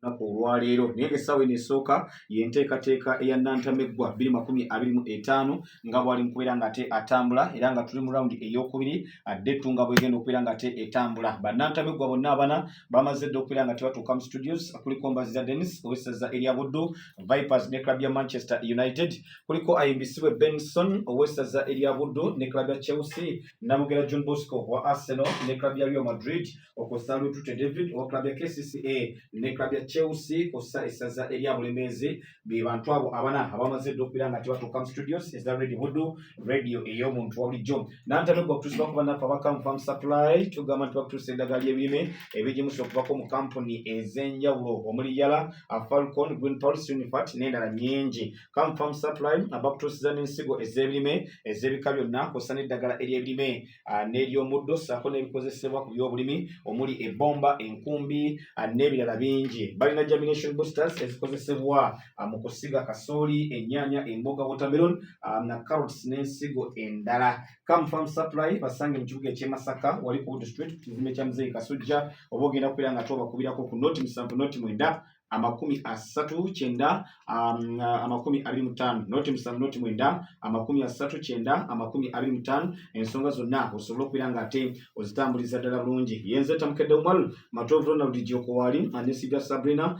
lunaku olwaleero naye ng'essaawa eno esooka y'enteekateeka eya Nantameggwa 2025 nga bw'ali mu kubeera ng'ate atambula era nga tuli mu rawundi ey'okubiri adde ettunga bw'egenda okubeera ng'ate etambula. Bannantameggwa bonna abana bamaze dde okubeera nga tebatuuka mu studios. Kuliko Mbaziza Dennis ow'essaza erya Buddu Vipers ne club ya Manchester United, kuliko ayimbisibwe Benson ow'essaza erya Buddu ne club ya Chelsea, Namugera John Bosco wa Arsenal ne club ya Real Madrid, Okosalu Tute David wa club ya KCCA ne club ya Chelsea, kosa essaza erya Bulemeezi be bantu abo abana abamaze dde okubeera nga tebatuuka mu studios eza Radio Buddu, radio ey'omuntu wa bulijjo. Nantameggwa okutuusa okuba naffe abaka Farm Supply tugamba nti bakutuusa eddagala ly'ebirime ebigimusa okuvako mu kampuni ez'enjawulo omuli Yala, Falcon, Green Pulse, Unifat n'endala nnyingi. Farm Supply abakutuusiza n'ensigo ez'ebirime ez'ebika byonna kw'ossa n'eddagala ery'ebirime n'ery'omuddo ssaako n'ebikozesebwa ku by'obulimi omuli ebbomba, enkumbi n'ebirala bingi. Balina germination boosters ezikozesebwa mu kusiga kasooli, ennyaanya, emboga, watermelon na carrots n'ensigo endala. Farm Supply basange mu kibuga eky'e Masaka wali ku Wood Street kizimbe kya Muzeeyi Kasujja, oba ogenda kubeera nga tobakubirako ku noti 7 noti 9 39 25 noti 7 noti 9 39 ensonga zonna osobola okubeera ng'ate ozitambuliza ddala bulungi. Yenze Tamukedde Umaru Matovu Ronald Gyoko waali anesibya Sabrina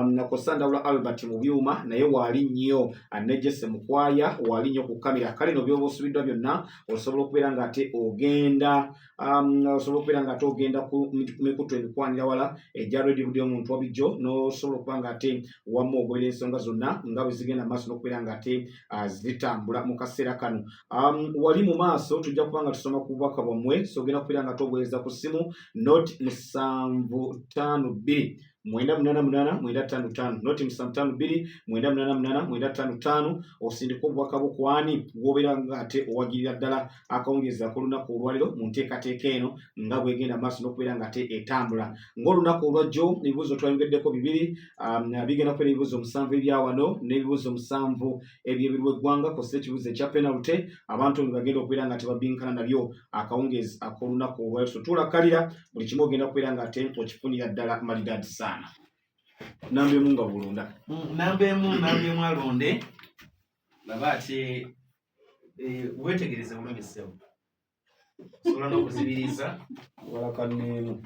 nakosa Ndawula Albert mu byuma naye waali nnyo Jesse Mukwaya waali nnyo ku kamera. Kale no by'oba osubiddwa byonna osobola okubeera ng'ate ogenda ku mikutu emikwanira wala egya Radio Buddu omuntu wabijjo n'osobola okuba ng'ate wamu ogobera ensonga zonna nga bwe zigenda maaso n'okubeera ng'ate zitambula mu kaseera kano. Wali mu maaso tujja kuba nga tusoma ku bubaka bwammwe, so ogenda kubeera nga tobuweereza ku ssimu noti 752 988 noti 752 988 osindika obubaka bwo ku ani bw'obeera ng'ate owagirira ddala akawungeezi ak'olunaku olwaliro mu nteekateeka eno nga bw'egenda maaso n'okubeera ng'ate etambula. Ng'olunaku olwajjo ebibuuzo twayongeddeko bibiri bigenda kubeera ebibuuzo 7 ebya wano n'ebibuuzo 7 eby'ebirwa eggwanga kw'ossa ekibuuzo ekya penalty abantu bwe bagenda okubeera nga tebabinkana nabyo akawungeezi ak'olunaku olwaliro. So tuulakalira buli kimu ogenda kubeera ng'ate okifunira ddala maridadi sana. Nambemu nga bulunda nambemu alonde laba ate wetegereze bulungi ssebo osobola n'okuzibiriza walakanneemu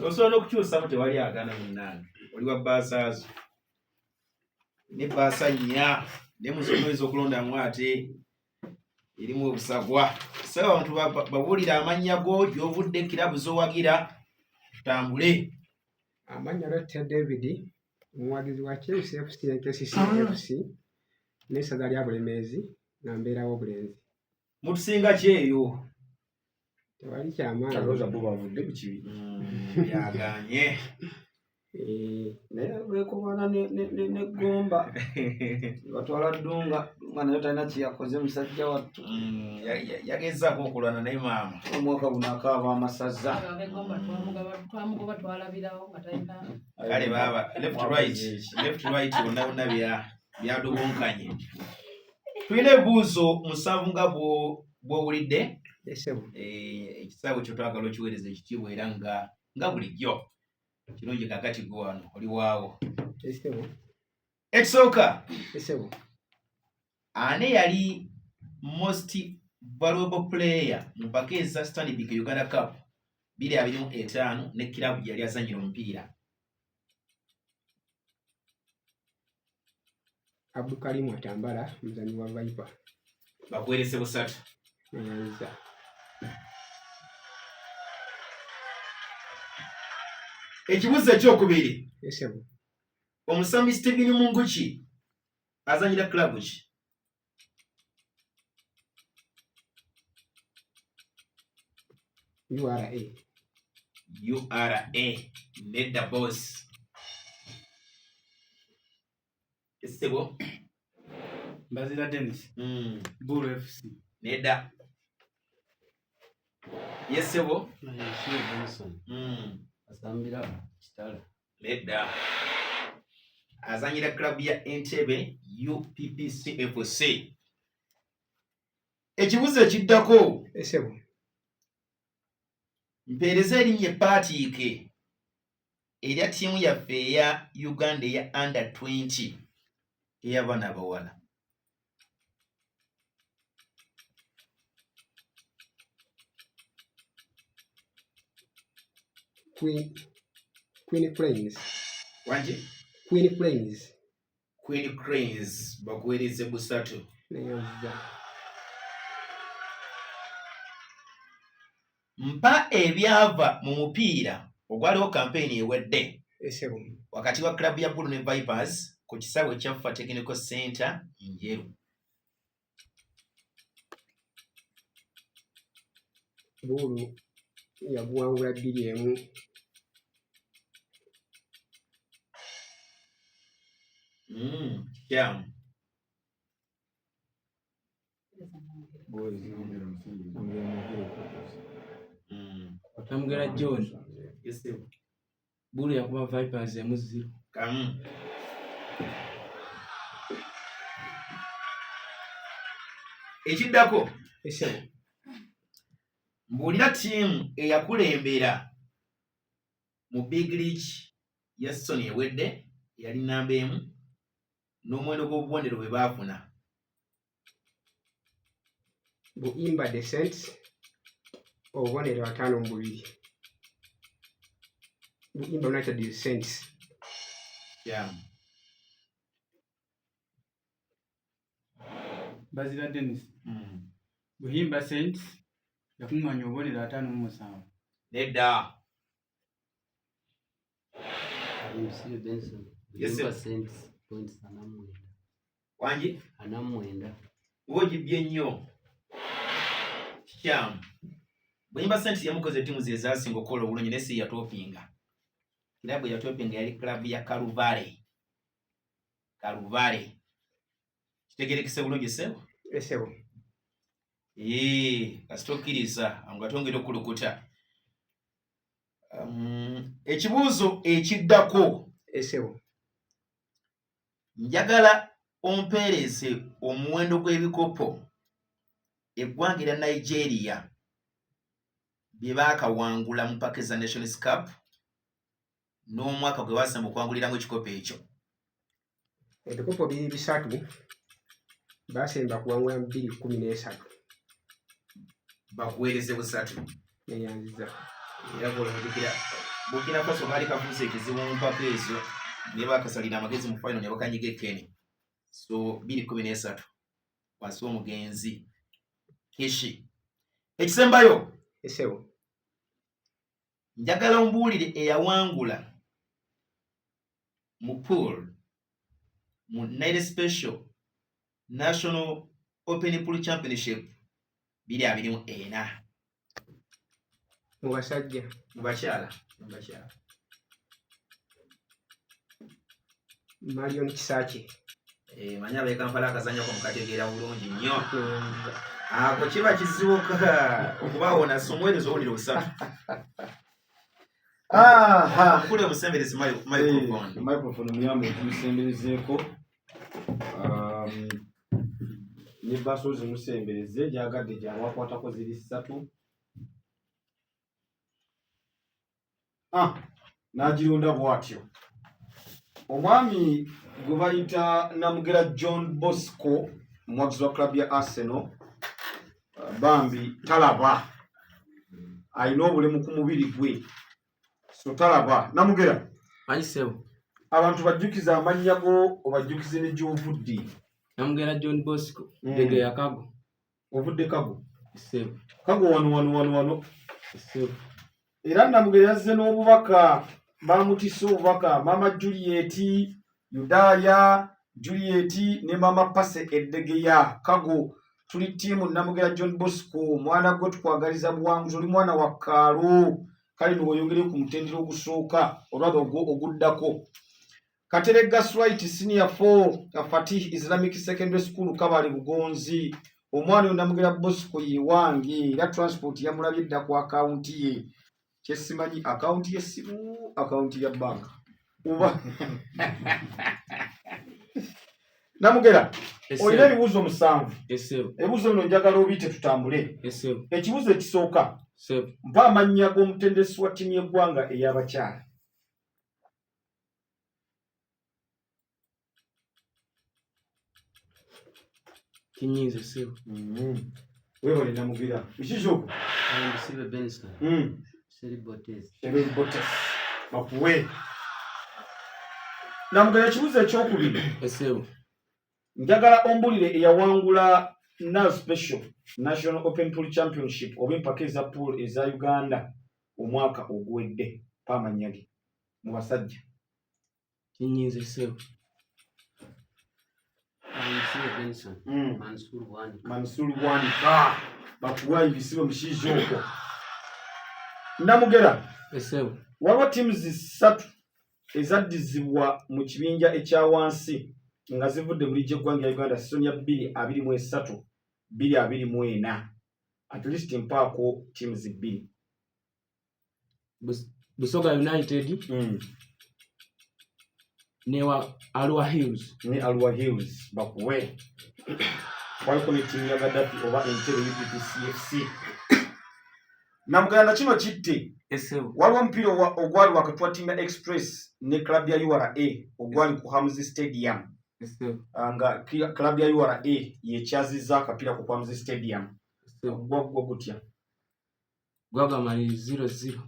osobola n'okukyusamu tewali agana munnange oli wa baasaazo ne baasa nnya ne musomeza okulondamu ate erimu obusagwa so abantu babuulira amannya go gy'ovudde kirabu z'owagira tutambule. Amanya Lotya David omuwagizi wa Chelsea FC ne KCC FC n'essaza lya Bulemeezi nga mbeerawo Bulenzi. Mutusinga ki eyo? Tewali kyamaanyi. Kalooza bo bavudde ku kibi. Byaganye. Naye beekobaana ne Gomba batwala Ddunga naye talina kyeyakoze musajja wattu. Yagezaako okulwana naye maama omwaka guno akaaba amasaza twamugoba twalabirawo nga talina kale baaba left right bonna byadubunkanye. Tulina ebibuuzo 7 nga bw'owulidde ekisaawe kyo twagala okiweereza ekitiibwa era nga bulijjo kirungi kakati gwe wano oli waawo. Ekisooka ani yali most valuable player mu mpaka eza Stanbic Uganda Cup 2025 ne kirabu yali azanyira omupiira? Abdulkarim Atambala muzanyi wa Viper. Bakuweerese busatu. Ekibuuzo ekyokubiri omusambi Stephen Munguchi azanyira klabu ki? URA nedda boss. Esebo Mbaziza Dennis Bull FC nedda. Yesebo Benson Asambira Kitala nedda. Azanyira klabu ya Entebbe UPPC FC. Ekibuuzo ekiddako mpeereza erinnya Patrick erya ttiimu yaffe eya Uganda eya under 20 ey'abaana abawala. Queen Cranes. Wangi? Queen Cranes. Queen Cranes bakuweereze busatu. Mpa ebyava mu mupiira ogwaliwo kampeyini ewedde wakati wa club ya Bulu ne Vipers ku kisaawe kyaffa Technical Center Njeru. Bulu yaguwangula 2-1. Yeah. Otamugera John. Yes. Bulu yakuba Vipers emuziro. Ekiddako mbuulira ttiimu eyakulembera mu Big League ya Sony ewedde yali namba 1 n'omuwendo gw'obubonero bwe baafuna. Buimba Descent obubonero 5 mu 2. Buimba United Descent. Yeah. Bazira Dennis. Buhimba Saints yakunywanya obubonero 5 mu 7. Nedda. MC Benson. Yes, Buhimba sir. Saints points anamwenda. Wangi? Anamwenda. Ng'ogibye nnyo. Kikyamu. Buhimba Saints yamukoze ttiimu ze zaasinga okukola obulungi naye si yatoopinga. Kilabu yatoopinga yali club ya Kaluvale. Kitegerekese bulungi sebo? Esebo. Kasitokiriza nga tongera okulukuta. Ekibuuzo ekiddako Esebo. njagala ompeereze omuwendo gw'ebikopo eggwanga erya Nigeria bye baakawangula mu Pakistan Nations Cup n'omwaka gwe baasamba okwanguliramu ekikopo ekyo. Ebikopo 3 basemba kuwangula mu 2013. Bakuweereze busatu. Neyanziza. Era golondekera Burkina Faso baali kafuuse ekizibu mu mpaka ezo ne bakasalira amagezi mu final ne bakanyiga Kenya. So 2013 wansi w'omugenzi Kishi. Ekisembayo Esebo. njagala ombuulire eyawangula mu pool mu Night Special National Open Pool Championship 2024 Mu basajja. mu bakyala. Marion Kisache. Manya abe Kampala akazannyako mukategeera bulungi nnyo. Ako kiba kizibu okubaawona somwerezo owulire busatu. Nkule omusemberezi microphone. Microphone muyambe tumusemberezeeko. Ne baso zimusembereze gyagadde gyawakwatako ziri 3. N'agirunda bw'atyo. Omwami gwe bayita Namugera John Bosco omuwagizi wa club ya Arsenal bambi talaba alina obulemu ku mubiri gwe so talaba. Namugera Anyisebo. abantu bajjukiza amannya go obajjukize ne gy'ovudde. Namugera John Bosco. Dege ya Kago. Ovudde Kago. Esebo. Kago wano. Esebo. Era Namugera yazze n'obubaka bamutisa obubaka Mama Juliet, Yudaya, Juliet ne Mama Pase Eddegeya. Kago tuli ttiimu Namugera John Bosco mwana gwe tukwagaliza buwanguzi oli mwana wa Kaalo kale n'oyongere ku mutendera ogusooka olwado oguddako. Katerega Swite Senior 4 Fatih Islamic Secondary School Kabale Bugonzi. Omwana oyo Namugera Bosco ye wange era transport yamulabye dda ku account ye. Kyesimanyi account y'essimu, account ya bank. Uba Namugera olina ebibuuzo 7. Esebo. Ebibuuzo bino njagala obiyite tutambule. Esebo. Ekibuuzo ekisooka Esebo. mpa amannya g'omutendesi wa ttiimu y'eggwanga ey'abakyala. Kinyinze ssebo. Wewe Namugira. Mishijoko. Musibe Benson. Seri Botez. Seri Botez. Bakuwe. Namugira ekibuzo ekyokubiri. Ssebo. Njagala ombulire eyawangula NAL Special National Open Pool Championship oba empaka eza pool eza Uganda omwaka oguwedde pamanyagi mu basajja. Kinyinze ssebo. Musibe Benson. Mansur Wani. Bakuwa ibisibo Mishijoko. Namugera. Ssebo. Waliwo teams 3 ezaddizibwa mu kibinja ekya wansi nga zivudde mu liigi y'eggwanga ya Uganda season ya 2023 2024. At least mpaako teams 2. Busoga United. Newa Arua Hills. Ne Arua Hills bakuwe. Waliko ne timu ya Gaddafi oba Entebbe UPPCFC. Namuganda kino kitte. Waliwo omupiira ogwali wakati wa timu ya Express ne club ya URA ogwali ku Hamzi Stadium. Nga club ya URA yekyazizza akapiira ku Hamzi Stadium. Gwagwa gutya. Gwagwa mali 0-0.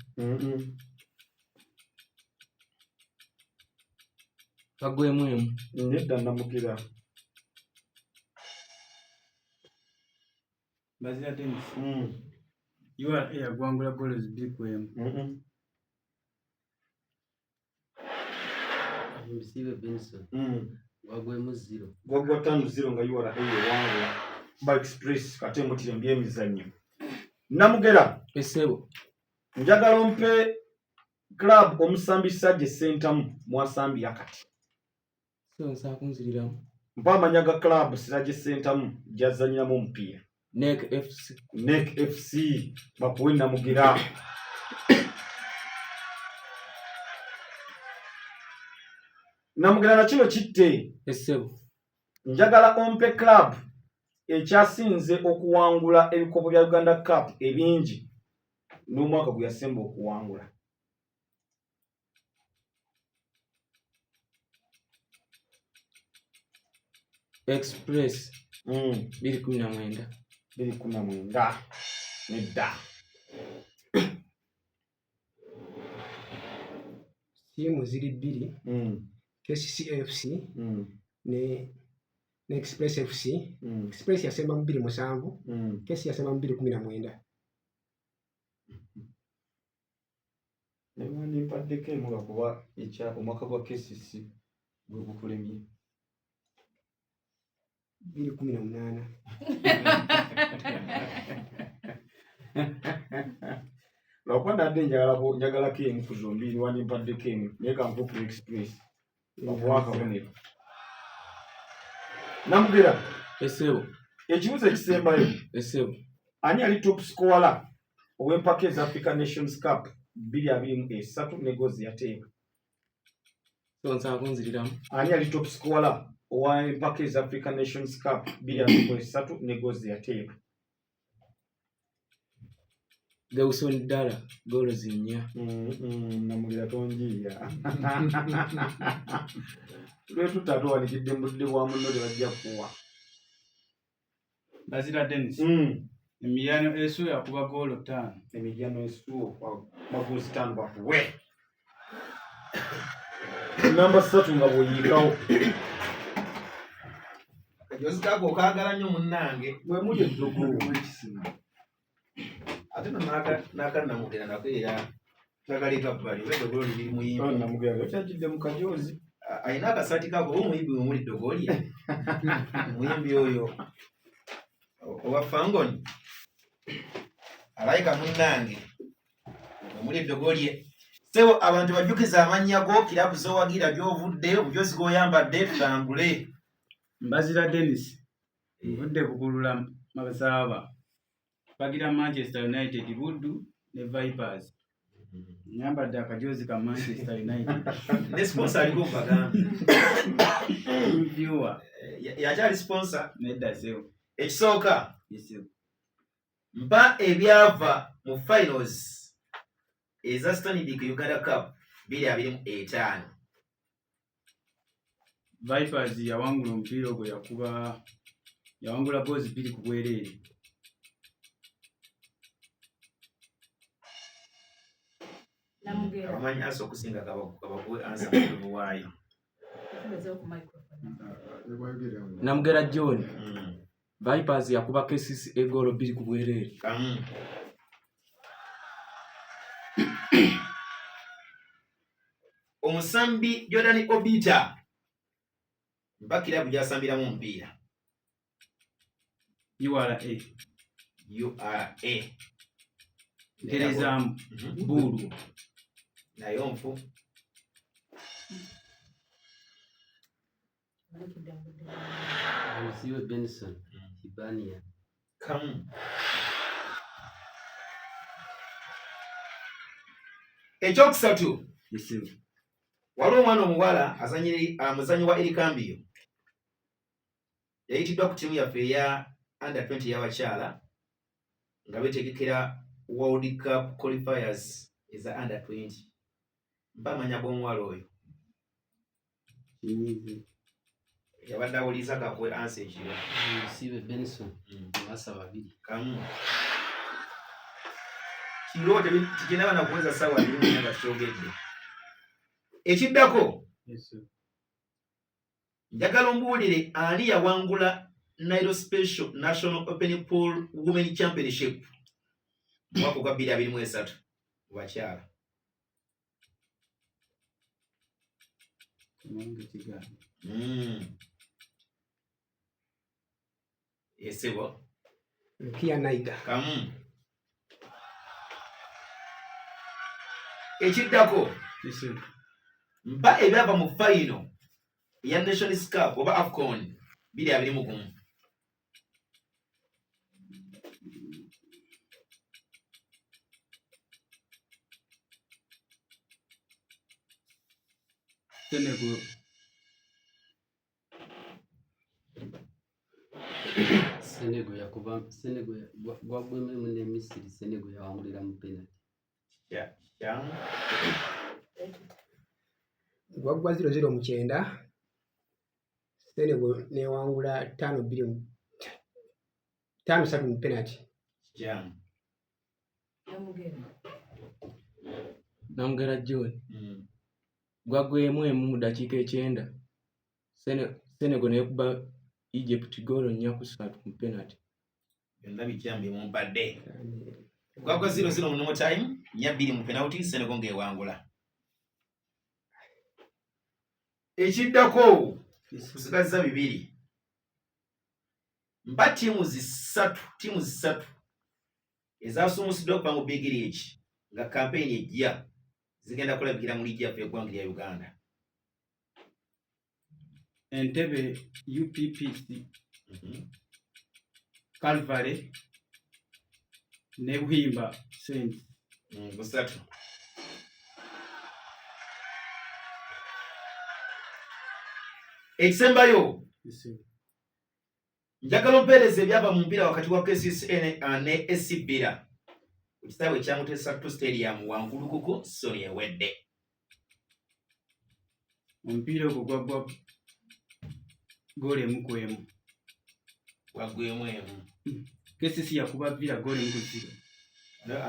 Kagwemu. Nedda Namugira. Bazira Dennis. You are a gwangula goals big way. Musibe Benson. Gwagwemu 0. Gwagwa 5-0 nga URA wangula. Ba Express katembo tirembye emizannyo. Namugera. Ssebo. Njagala ompe club omusambi Sajje Centamu mwasambi yakati. So nsakunziriramu. Mpa amanyaga club Sajje Centamu jazanyiramu omupiira. NEC FC. NEC FC bakuwe Namugira. Namugira na kino kitte. Ssebo. Njagala ompe club ekyasinze okuwangula ebikopo bya Uganda Cup ebingi n'omwaka gwe yasemba okuwangula. Express. 2019. 2019. Nedda. Timu ziri 2. KCCFC ne Express FC. Express yasemba mu 2007. KCC yasemba mu 2019. Nemandi mpaddeko emuga kuba ekya omwaka gwa KCC gwe gukulemye. 2018. Lwakwanda ade njagala kemu ku zombi niwandi mpaddeko emu naye kankupe Express. Babuwaka bonero. Namugira. Ssebo. Ekibuzo ekisembayo. Ssebo. Ani ali top scorer ow'empaka eza African Nations Cup 2023 ne gozi yateeka. So nsakunziriramu. Ani ali top scorer ow'empaka eza African Nations Cup 2023 ne gozi yateeka. Dawson Dala goals 4. Namugira tonjiya. Lwe tutatowanikidde mu budde bwa munno tebajja kuwa. Bazira Dennis. Emiliano Esu yakuba goal 5. Emiliano Esu magoozi 5 bakuwe. Namba 3 nga bw'oyiikawo. Kajozi kako kaagala nnyo munnange. Bwe muli eddogo mw'ekisima. Ate n'aka Namugira nako era takaleka bbali oba eddogolo liri muyimbi. Namugira yakyakidde mu Kajoozi. Alina akasaati kako oba omuyimbi we muli eddogolo lye. Omuyimbi oyo owa Fangoni alayika munnange we muli eddogolo lye. Ssebo abantu bajjukiza amannya go, kirabu z'owagira gy'ovudde, omujoozi gw'oyambadde tutambule. Bazira Dennis. Mvudde kukulula mabasaaba. Bagira Manchester United Buddu ne Vipers. Nyambadde akajoozi ka Manchester United. Ne sponsor aliko bagamba. Viewer. Yakyali sponsor. Nedda Ssebo. Ekisooka. Ssebo. Mpa ebyava mu finals eza Stanbic Uganda Cup 2025. Vipers yawangula omupiira ogwo yakuba yawangula goozi 2 ku bwereere. Namugera. Abamanyi ansa okusinga kabakuwe ansa kubuwaayo. Namugera John. Vipers yakuba KCCA egolo 2 ku bwereere. Kamu. Omusambi Jordan Obita mpakira bujasambira mu mpira. URA. Nterezamu Bulu. Nayo nfu. Musiwe Benson Kibania. Kamu. Ekyokusatu. Isiwe. Waliwo omwana omuwala amuzanyi wa Erikambiyo. Yayitiddwa ku ttiimu yaffe eya under 20 y'abakyala nga betegekera World Cup qualifiers eza under 20. Mpamanya bw'omuwala oyo. Yabadde awuliza kakwe ansa ekiro. Musiwe Benson Masa 2. Kamu. Kiro tekinaba na kuweza sawa 2 nga kyogedde. Ekiddako. Njagala ombuulire ani yawangula Nairo Special National Open Pool Women Championship mwaka gwa 2023 wakyala. Yesebo. Kia Naiga. Kamu. Ekiddako. Mba ebyava mu final ya Nations Cup oba AFCON 2021. Senegal yakuba Senegal gwagwememu ne Misiri. Senegal yawangulira mu penalty. Gwagwa 0-0 mu 9. Senegal newangula 5-3 mu penalty. Namugera John. Gwagwemu mu dakiika 9. Senegal nekuba Egypt goal 4-3 mu penalty. Byonna bikyambi mu mbadde. Gwagwa 0-0 mu normal time, 2 mu penalty, Senegal ng'ewangula. Ekiddako kusigaza 2. Mba tiimu zisatu ezasumusiddwa okuva mu Big League nga campaign ejja zigenda kulabikira mu liigi yaffe eggwanga lya Uganda. Entebbe UPPC. Calvary ne Buhimba Saints. Busatu. Ekisembayo. Njagala mpeereza ebyava mu mpira wakati wa KCCA ne SC Bira. Ku kitabo ekya Mutesa Stadium Wankulukuku Soni ewedde. Omupiira ogwo gwagwa goal 1-1. Wagwemu emu. KCC yakuba Villa goal 1-0.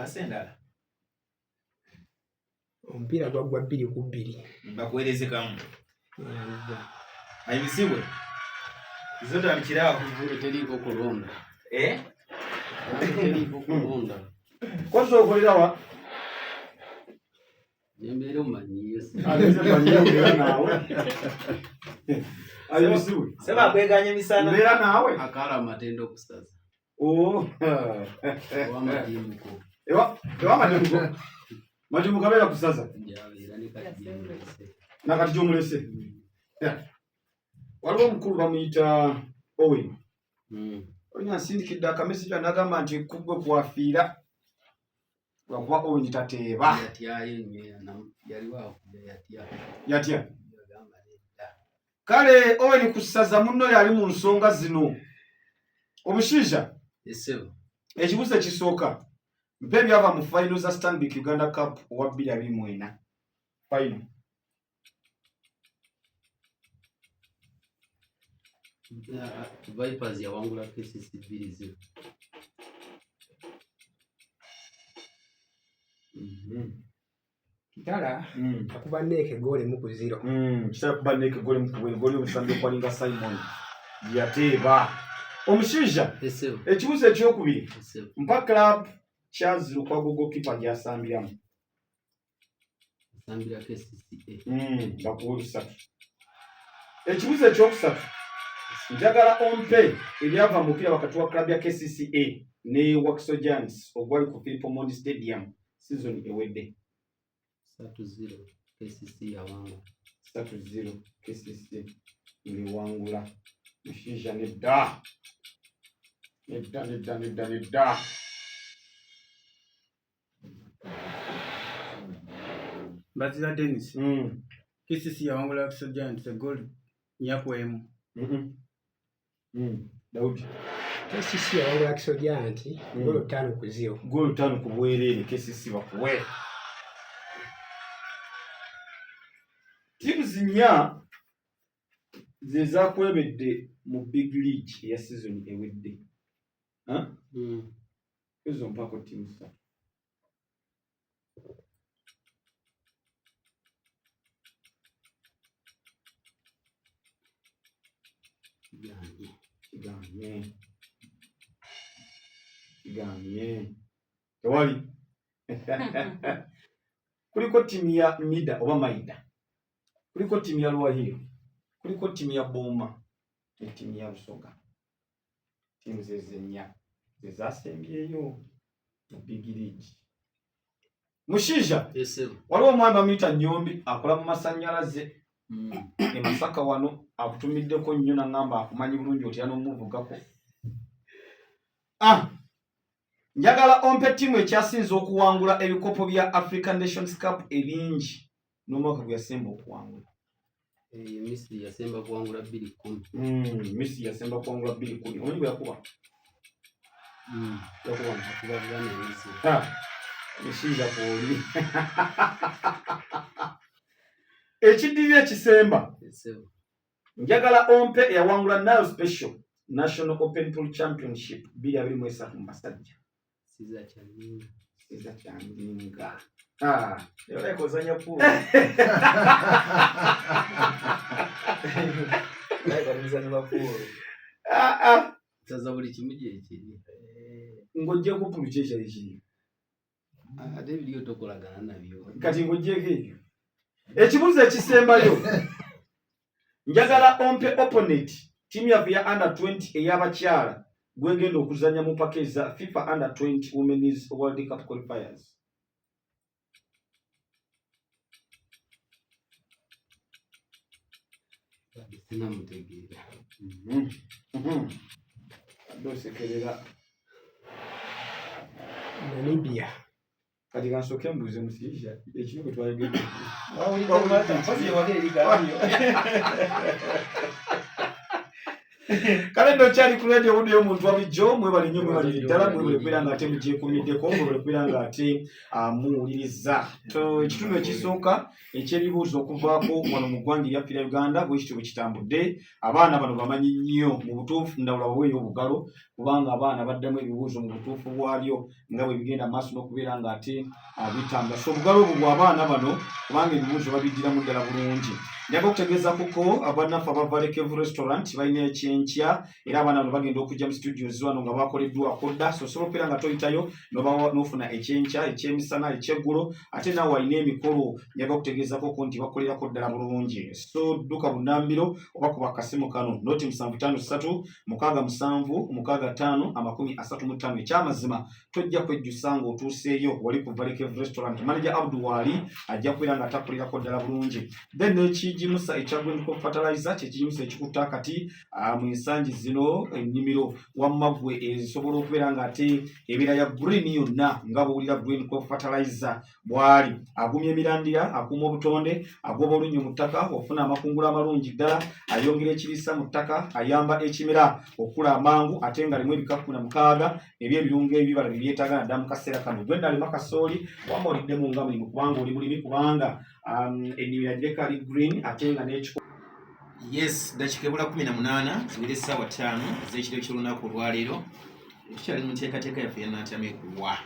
Asendala. Omupiira gwagwa 2-2. Mbakuweereze kamu. Ayibisibwe. Zote amkirao. Nange teriiko kulonda. Nange teriiko kulonda. Kwazo okolerawa? Nembeera omanyiyo. Aleze manyiyo mbera nawe. Ayibisibwe. Seba akweganya misana. Mbera nawe. Akala amatendo okusaza. Owamatimuko. Ewa matimuko. Matimuko abeera kusaza. Jabeera ne kati gyemulese. Nakati gyomulese. Waliwo omukulu bamuyita Owen. Onya asindikidde akamesejja anagamba nti kubwe kwafiira lwakuba Owen tateeba. Yatyayo nnyo yaliwo akubya Yatya. Kale Owen ku ssaza munno yali mu nsonga zino. Omushiija. Esebo. Ekibuuzo ekisooka. Mpe byava mu final za Stanbic Uganda Cup owa 2024. Final. Vipers yawangula KCC 2-0. Kitala akuba Neke gole mu ku 0. Kitala kuba Neke gole mu ku 0 gole omusambi okwalinga Simon yateeba omushiija ekibuuzo ekyokubiri mpa club Charles Lukwago goalkeeper gyasambiramu asambira KCCA bakuwa bisatu. Ekibuuzo ekyokusatu njagala ompe ebyava mu mupiira wakati wa club ya KCCA ne Wakiso Giants ogwali ku Philip Omondi Stadium season ewedde. 3-0 KCC yawangula. 3-0 KCC iliwangula. Mushiija nedda. Bazira Dennis. KCC yawangula Wakiso Giants goal nyakwemu. Daudi. KCC yawangula Wakiso Giants golo 5-0. Golo 5 ku bwerere KCC bakuwe. Timu zinya zezakwebedde mu big league ya season ewedde. Ezo mpako timu sa. Ganye. Tewali. Kuliko timu ya Mida oba Maida. Kuliko timu ya Luwahiro. Kuliko timu ya Boma. Ne timu ya Busoga. Timu zezenya. Zezasembyeyo mu big league. Mushiija. Waliwo mwamba mita Nyombi akola mu masannyalaze. E Masaka wano akutumiddeko nnyo na ngamba akumanyi bulungi oti ano muvugako. Njagala ompe timu ekyasinze okuwangula ebikopo bya African Nations Cup ebingi n'omwaka gwe yasemba okuwangula. Misiri yasemba kuwangula 2-10. Misiri yasemba kuwangula 2-10. Omanyi bwe yakuba? Yakuba bwana Misiri. Mushiija kwoli. Ekiddirira ekisemba. Njagala ompe eyawangula Nile Special National Open Pool Championship 2023 mu basajja. Siza Kyanginga. Yole kozanya pool. Kozanya pool. Taza buli kimu gyekiri. Ngojje ku pool kyekiri kiri. Ate biriyo tokolagana nabyo. Kati ngojjeko ebyo. Ekibuuzo ekisembayo. Njagala ompe opponent timu ya under 20 ey'abakyala gwegenda okuzanya mu package za FIFA under 20 Women's World Cup qualifiers. Sina mutegeera. Dosekerera. Namibia. Kati kansoke mbuze Mushiija ekino kwe twagenda. Kale ndo kyali ku radio audio omuntu wabijjo mwebali nnyo mwebali ddala mwebale kwera ng'ate mugyekuumiddeko mwebale kwera ng'ate muwuliriza. Ekitundu ekisooka eky'ebibuuzo okuvaako wano mu ggwanga eryaffe Uganda bwe kityo bwe kitambudde. Abaana bano bamanyi nnyo mu butuufu ndawula baweeyo obugalo kubanga abaana baddamu ebibuuzo mu butuufu bwabyo nga bwe bigenda maaso n'okubeera ng'ate bitambula. So obugalo obwo bw'abaana bano kubanga ebibuuzo babiddiramu ddala bulungi. Njaga okutegeeza kuko abannaffe abava Lekevu Restaurant balina ekyenkya era abaana bano bagenda okujja mu studios wano nga bakoleddwako dda. So osobola okubeera nga toyitayo n'ofuna ekyenkya, ekyemisana, ekyeggulo ate naawe walina emikolo. Njaga okutegeezako ko nti bakolerako ddala bulungi. So dduka Bunnambiro oba kuba akasimu kano noti 753 67 65 35. Ekyamazima tojja kwejjusa ng'otuuseeyo wali kuva Lekevu Restaurant. Manager Abdul Wali ajja kubeera nga takolerako ddala bulungi. Then ekijimusa ekya Green Crop Fertilizer kyekijimusa ekikutta akati mu ensangi zino ennimiro wamma gwe ezisobola okubeera ng'ate ebira ya green yonna nga bw'owulira Green Crop Fertilizer bw'ali. Agumya emirandira, akuuma obutonde, agoba olunnyo mu ttaka, ofuna amakungula amalungi ddala, ayongera ekiriisa mu ttaka, ayamba ekimera okula amangu ate nga limu ebikapu 46 eby'ebirungo ebibala bye byetaaga naddala mu kaseera kano. Gwe nalima kasooli wamma oliddemu nga mulimu kubanga oli mulimi kubanga ennimiro yagireka ali green ate nga n'ekiko Yes, dakika ebula 18 ziwere essaawa 5 ez'ekiro ky'olunaku olwaleero. Tukyali mu nteekateeka yaffe ya Nnantamegwa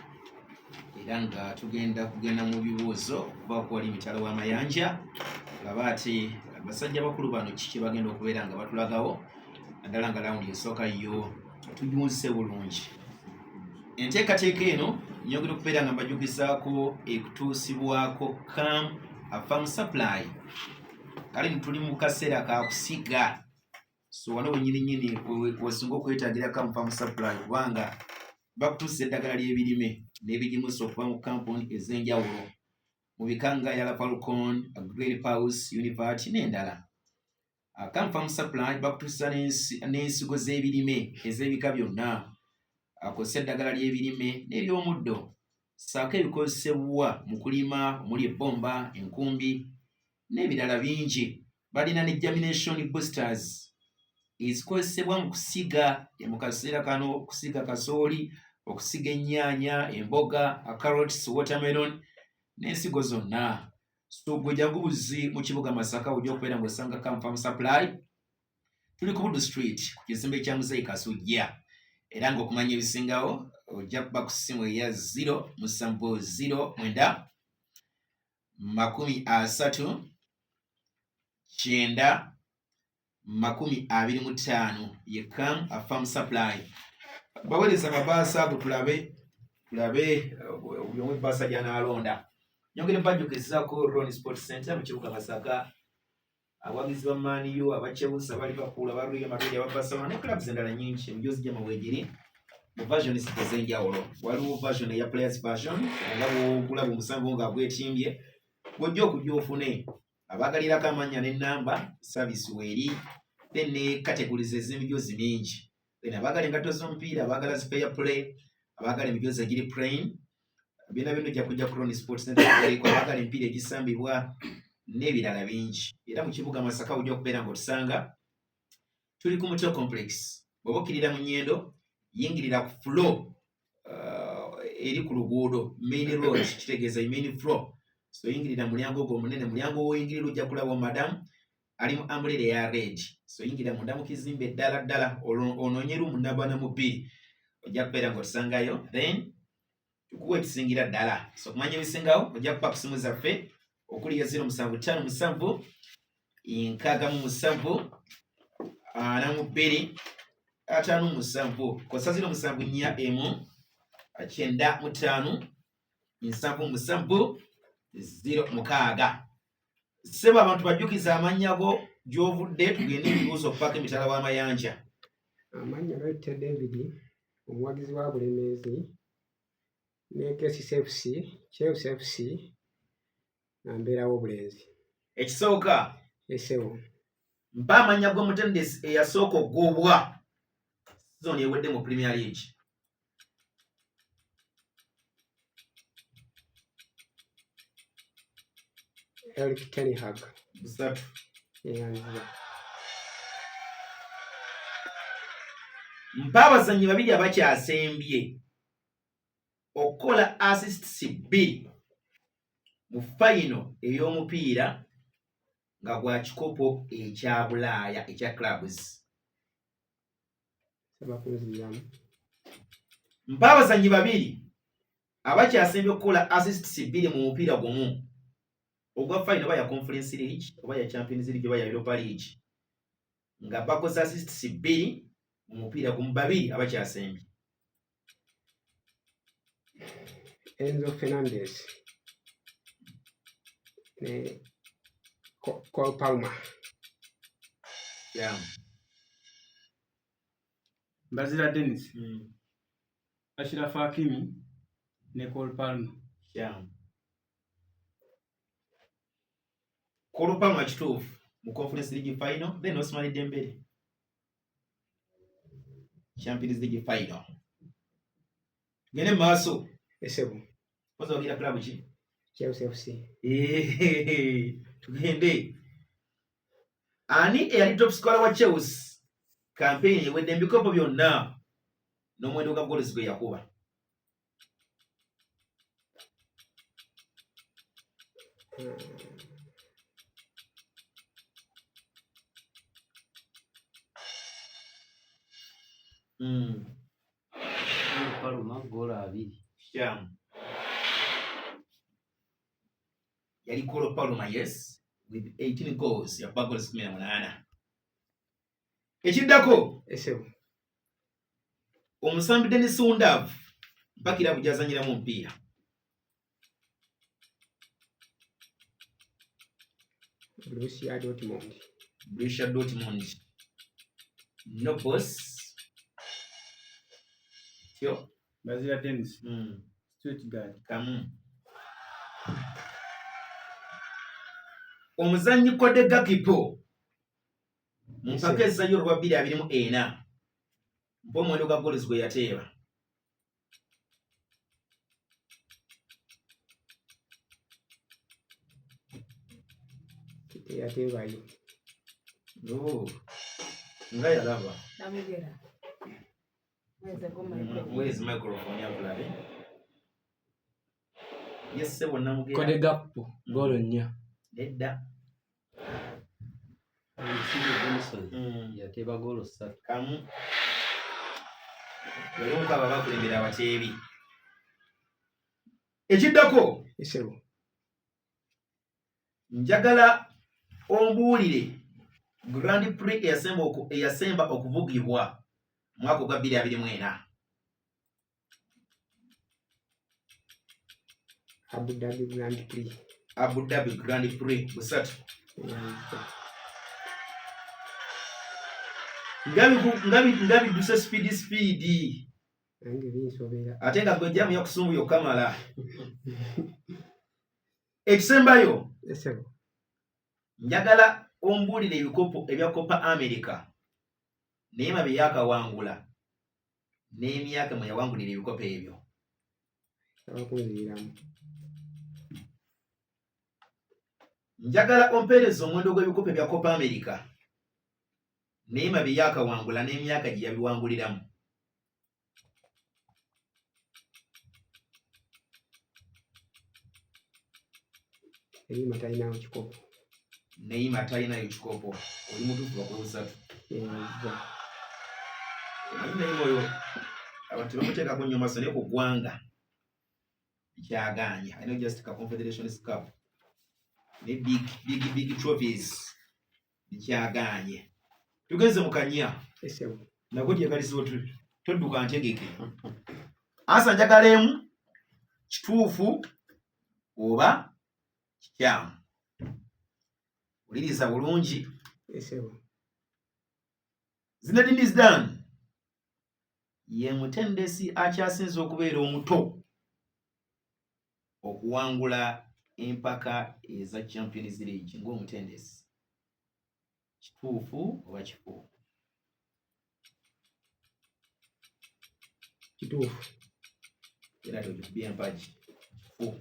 era nga tugenda kugenda mu bibuuzo okuva ku wali mitala w'amayanja laba ate abasajja bakulu bano kiki bagenda okubeera nga batulagawo naddala nga lawundi esooka yo tugiwunzise bulungi. Enteekateeka eno nyongera okubeera nga mbajugizaako ekutuusibwako CAM Farm Supply. Kale tuli mu kaseera ka kusiga, so wano wennyini wesinga okwetaagira CAM Farm Supply kubanga bakutuusa eddagala ly'ebirime n'ebigimusa okuva mu kampuni ez'enjawulo mu bika nga Yala Falcon, Green Pulse, Univat n'endala. CAM Farm Supply bakutuusa n'ensigo z'ebirime ez'ebika byonna, akozesa eddagala ly'ebirime n'ebyomuddo ssaako ebikozesebwa mu kulima omuli ebbomba, enkumbi n'ebirala bingi. Balina ne germination boosters ezikozesebwa mu kusiga mu kaseera kano, okusiga kasooli, okusiga ennyaanya, emboga, carrots, watermelon n'ensigo zonna. So gwe jagubuzi mu kibuga Masaka ojja okubeera ng'osanga CAM Farm Supply. Tuli ku Buddu Street ku kizimbe kya Muzeeyi Kasujja era ng'okumanya ebisingawo ojja kuba ku ssimu eya 07009 29 ye CAM Farm Supply. Baweereza mabaasa ago tulabe byomwe baasa gy'anaalonda. Nyongera mbajjukizaako Ron Sports Center mu kibuga Masaka. Abawagizi ba Man U, aba Chelsea, aba Liverpool, aba Real Madrid, aba Barcelona ne clubs endala nyingi emijoozi gy'amawegiri mu version ez'enjawulo. Waliwo version eya players version nga bw'ogula omusango ng'agwetimbye gw'ojja okujja ofune abaagalirako amannya n'ennamba service weeri, then ne categories ez'emijoozi mingi, then abaagala engatto z'omupiira, abaagala fair play, abaagala emijoozi egiri plain, byonna bino ojja kujja ku Ron Sports Center abaagala emipiira egisambibwa n'ebirala bingi. Era mu kibuga Masaka ojja okubeera ng'otusanga tuli ku Muto Complex. Bw'oba okkirira mu nnyendo yingirira ku floor eri ku luguudo main road, kitegeeza main floor. So yingirira mulyango ogwo omunene, mulyango woyingirira ojja kulaba madamu ali mu umbrella eya red. So yingirira munda mu kizimbe ddala onoonye rumu nabana mu bbiri ojja kubeera ng'otusangayo, then tukuwa ekisingira ddala. So kumanya ebisingawo ojja kuba ku simu zaffe okuli ya 0757 67 42 57 kosa 0741 95 77 06. Ssebo abantu bajjukiza amannya go gy'ovudde tugende ebibuuzo okufaako emitala w'amayanja. Amannya Lwette David, omuwagizi wa Bulemeezi ne KCC FC, Chelsea FC na mbeerawo Obulenzi. Ekisooka Esebo. mpa amannya g'omutendesi eyasooka okugoobwa sizoni ewedde mu Premier League. Erik ten Hag. Busatu. Eyanziza. Mpa abazannyi babiri abakyasembye okukola assists 2 mu final ey'omupiira nga gwa kikopo ekya Bulaaya ekya clubs. Sabakunziramu. Mpa abazannyi babiri abakyasembye okukola assists 2 mu mupiira gumu ogwa final oba ya Conference League oba ya Champions League oba ya Europa League nga bakoze assists 2 mu mupiira gumu, babiri abakyasembye. Enzo Fernandez ne Cole Palmer. Yeah. Mbazira Dennis, Ashraf Hakimi ne Cole Palmer. Yeah. Cole Palmer kituufu mu Conference League final, then Ousmane Dembele Champions League final. Gene maaso Esebo. poza ogira club ki? Chelsea FC. Tugende. Ani eyali top scorer wa Chelsea campaign ewedde ebikopo byonna n'omuwendo gwa goals gwe yakuba. Paluma goolo 2. Kyamu. Yali Kolo Paluma, yes, with 18 goals ya goals 18. Ekiddako Esebo. omusambi Dennis Undavu mpakira bujazanyiramu omupiira. Borussia Dortmund. Borussia Dortmund. No boss. Tyo. Bazira Dennis. Stuttgart. Kamu. Omuzannyi Kode Gakipo. Mpaka ezanyo olwa 2-24. Mpo omwendo gwa goals gwe yateeba. Yateebayo. Nga yalaba. Namugera. Where's microphone yakulabe? Yes, sebo Namugera. Kode Gakpo goolo 4. Edda. Omusigo Benson yateeba goolo 3. Kamu. Yali mukaba bakulembera abateebi. Ekiddako Esebo. njagala ombuulire Grand Prix eyasemba okuvugibwa mwaka gwa 2024. Abu Dhabi Grand Prix. Abu Dhabi Grand Prix busatu. Ngabi duse speed. Ange binsobera. Ate nga gwe jamu yakusumbu yokamala. Ekisembayo Esebo. njagala ombuulire ebikopo ebya Copa America. Neema bye yakawangula. N'emyaka mwe yawangulira ebikopo ebyo. Abakunziramu. Njagala ompeereza omuwendo gw'ebikopo ebya Copa America. Neema bye yakawangula n'emyaka gye yabiwanguliramu. Neema talinawo kikopo. Neema talinayo kikopo. Oli mutuufu bakwewusatu. Neema oyo abantu bamuteekako nnyo maaso naye ku ggwanga kyaganya. I know just ka Confederation Cup. Ne big trophies kyaganye. Tugenze mu kanya. Esebo. Nako gyekalisiwo todduka ntegeke. Asa njagalemu kituufu oba kikyamu. Uliriza bulungi. Esebo. Zinedine Zidane ye mutendesi akyasinze okubeera omuto okuwangula empaka eza Champions League ng'omutendesi. Kituufu oba kifu? Kituufu. Era togikubye empagi. Kifu.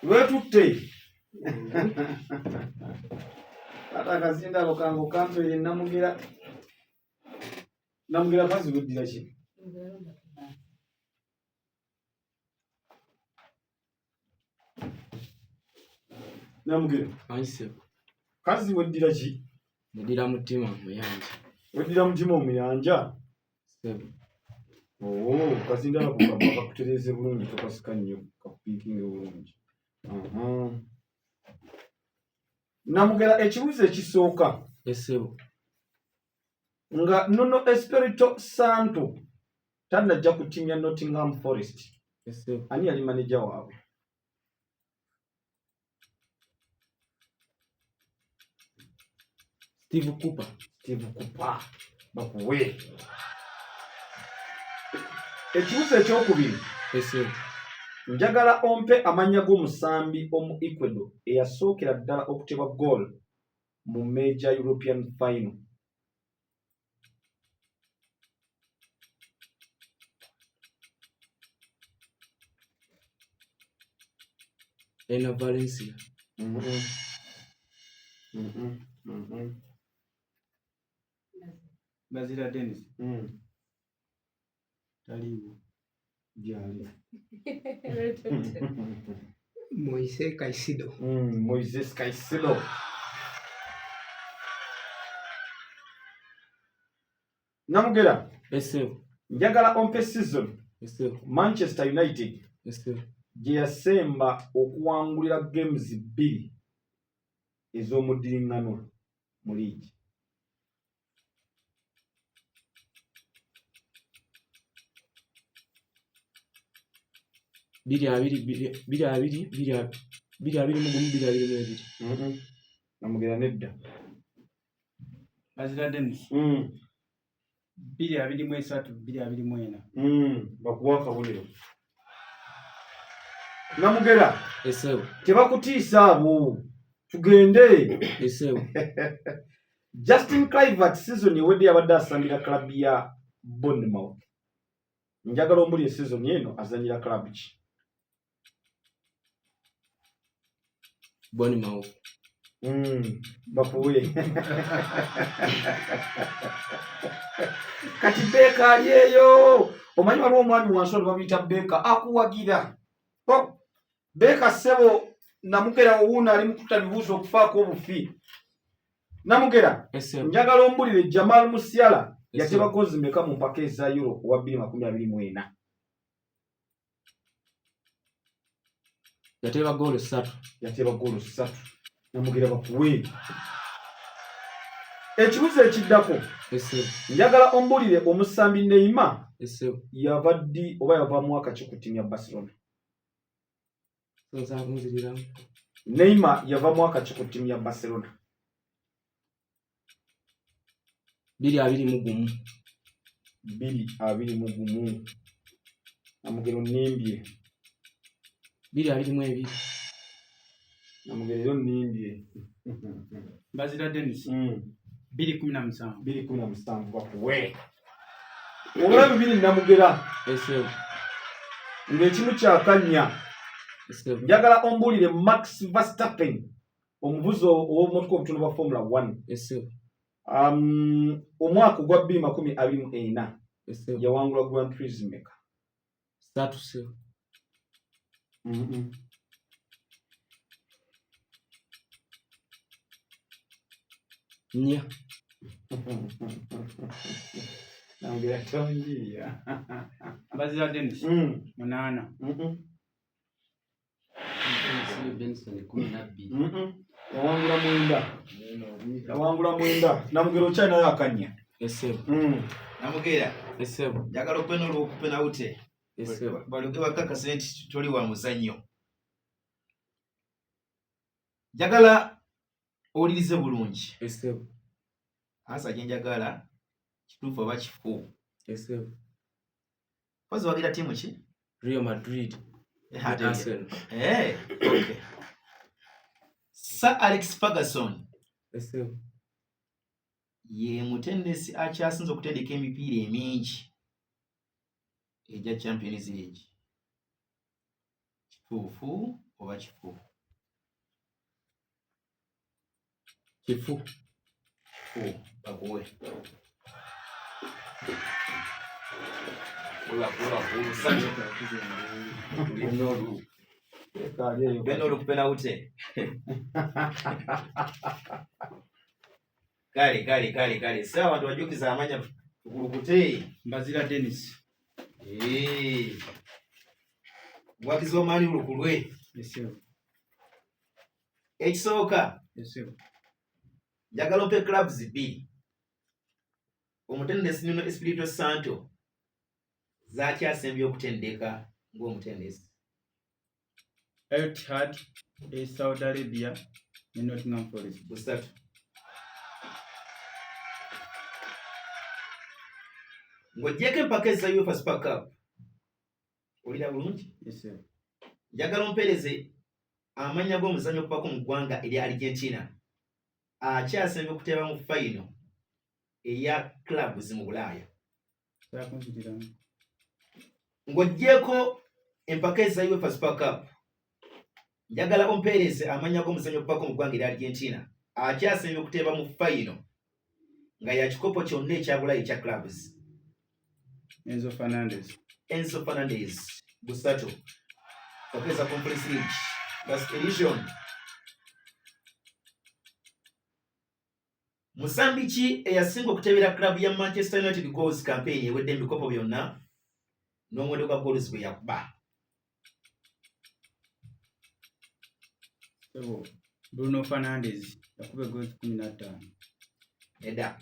Lwetutte. Ate akazinda ako kangu kampeere Namugera. Namugera kazi weddira ki? Namugera. Ayisebo. Kazi weddira ki? Ndira mutima muyanja. Weddira mutima omuyanja? Sebo. Kazinda ako kakutereze bulungi tokasika nnyo kakupiikinge bulungi. Namugera ekibuuzo ekisooka. Esebo. Nga Nuno Espirito Santo tanajja ku ttiimu ya Nottingham Forest. Esebo. Ani yali maneja waabwe? Steve Cooper. Bakuwe. Ekibuuzo ekyokubiri. Esebo. Njagala ompe amannya g'omusambi omu Ecuador eyasookera ddala okutebwa goal mu Major European Final. Ena Valencia. Bazira Dennis. Taliwo. Jali. Moise Caicedo. Moises Caicedo. Namugera Ese. njagala ompe season Ese. Manchester United Ese. gye yasemba okuwangulira games 2 ez'omudiringano mu liigi. Biri abiri mu gumu 2-2. Namugera nedda. Bazira Dennis. 2-2-3 2-2-4. Bakuwa akabonero. Namugera Ese. tebakutiisa abo. Tugende. Ese. Justin Kluivert season ewedde yabadde asambira club ya Bournemouth. Njagala omuli season eno azanyira club ki? Bournemouth. Bapuwe. Kati Beka ali eyo. Omanyi waliwo omwami wansolo babiyita Beka akuwagira. Beka ssebo Namugera owuuna ali mukuta bibuuzo okufaako obufi. Namugera njagala ombulire Jamal Musiala yateba gozi meka mu mpaka eza Euro wa 2024. Yateba goal 3. Namugera bakuwe. Ekibuzo ekiddako njagala ombulire omusambi Neymar yavaddi oba yava mwaka ki ku ttiimu ya Barcelona. Neymar yava mwaka ki ku ttiimu ya Barcelona. 2-2 mu gumu. Namugero nimbye. 2-2 Namugero nimbye. Bazira Dennis. 2-17 bakuwe. Obulabe 2 Namugera. Ese. Ng'ekimu kyakanya. Njagala ombulire Max Verstappen omuvuzi ow'omutuka obutono bwa Formula 1. Ese. Omwaka gwa 2024 yawangula Grand Prix meka. 3. Nya. Namugera tonjiya. Bazira Dennis. 8. Benson 12. Yawangula mwenda. Namugera China yakanya. Ese. Namugera. Ese. Njagala okupena ute. Ese. Baluge bakakasa nti toli wa muzannyo. Njagala owulirize bulungi. Ese. Asa njagala kituufu oba kifu. Ese. Kozi wagira timu ki? Real Madrid. Okay. Sir Alex Ferguson. Ese. Ye mutendesi akyasinze okutendeka emipiira emingi egya Champions League. Kituufu oba kifu? Kifu. Bakuwe. Benolu kupena ute. Kale. Sawa abantu bajukiza amanya tukulukute. Bazira Dennis. Wakizo mani lukulwe. Ese. Ekisooka. Ese. Njagala ompe clubs 2. Omutendesi Nuno Espirito Santo zakyasembye okutendeka ng'omutendesi. Etihad, Saudi Arabia, ne Nottingham Forest. Busatu. Ng'oggyeko empaka eza UEFA Super Cup. Olira bulungi? Ese. Njagala ompeereze amannya g'omuzannyo okuvako mu ggwanga erya Argentina akyasembye okuteeba mu fayino eya clubs mu Bulaaya. Ng'oggyeko empaka eza UEFA Super Cup, njagala ompeereze amannya g'omuzannyo okuvako mu ggwanga erya Argentina akyasembye okuteeba mu fayino nga yakikopo kyonna ekya Bulaaya ekya clubs. Enzo Fernandez. Busatu. Okeza Conference League. Last edition. musambi ki eyasinga okutebera club ya Manchester United goals campaign ewedde emikopo byonna n'omuwendo gwa goals bwe yakuba? Bruno Fernandes yakuba goals 15. Nedda.